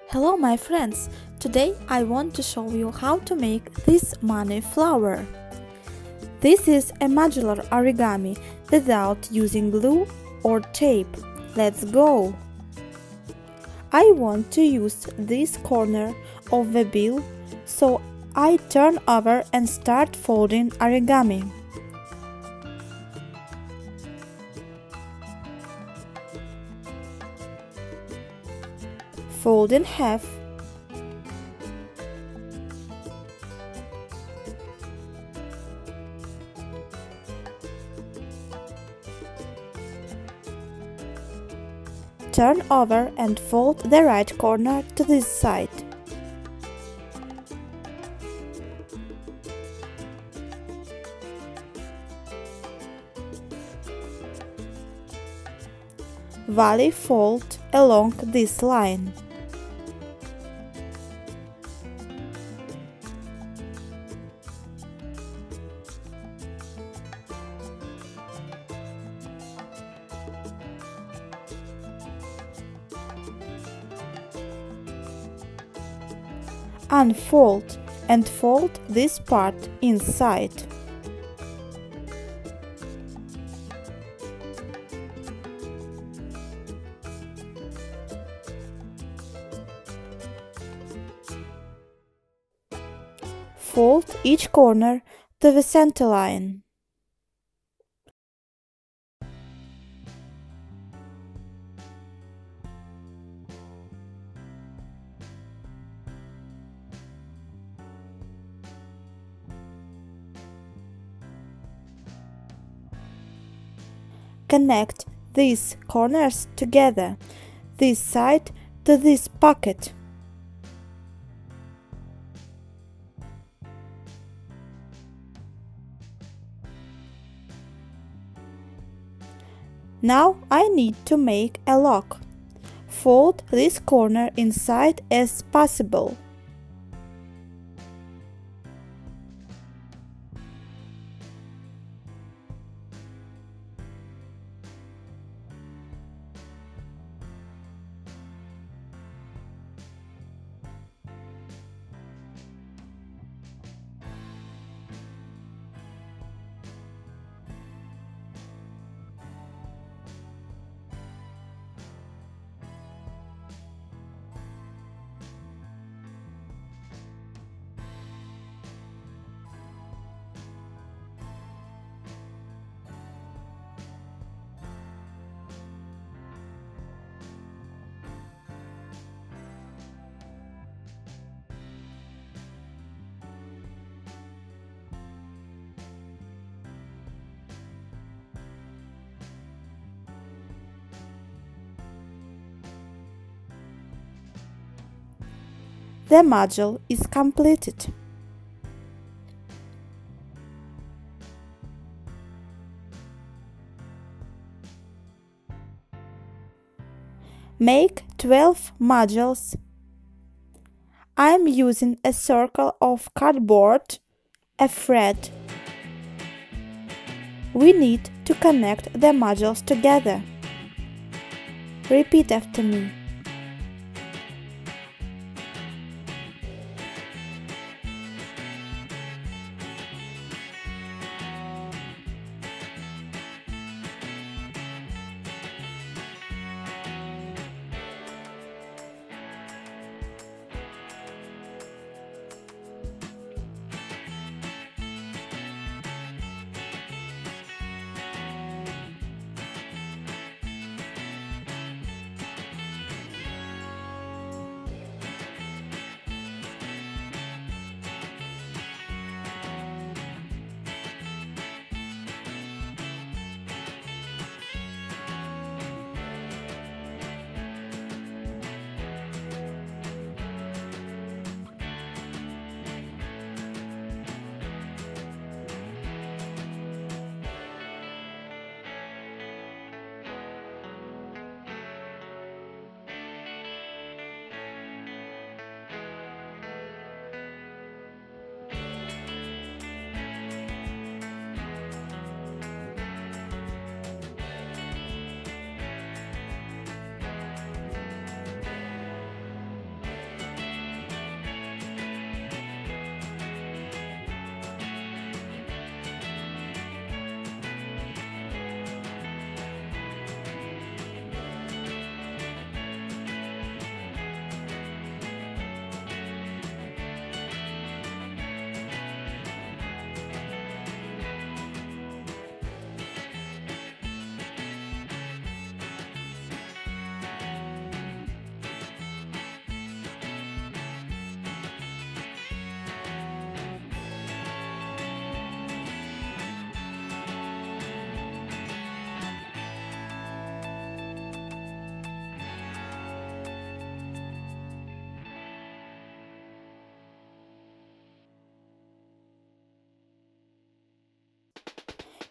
Hello my friends, today I want to show you how to make this money flower. This is a modular origami without using glue or tape. Let's go! I want to use this corner of the bill, so I turn over and start folding origami. Fold in half. Turn over and fold the right corner to this side. Volley fold along this line. Unfold and fold this part inside. Fold each corner to the center line. Connect these corners together, this side to this pocket. Now I need to make a lock. Fold this corner inside as possible. The module is completed. Make 12 modules. I am using a circle of cardboard, a thread. We need to connect the modules together. Repeat after me.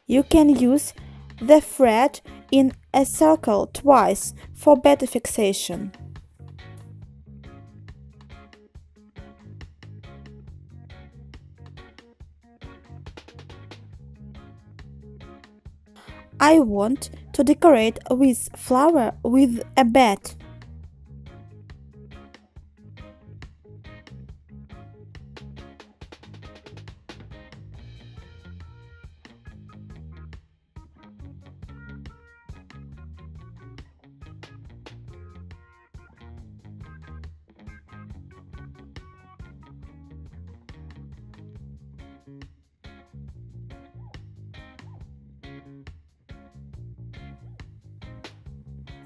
You can use the thread in a circle twice for better fixation. I want to decorate this flower with a bat.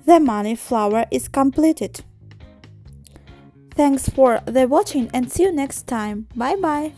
The money flower is completed. Thanks for the watching and see you next time. Bye bye.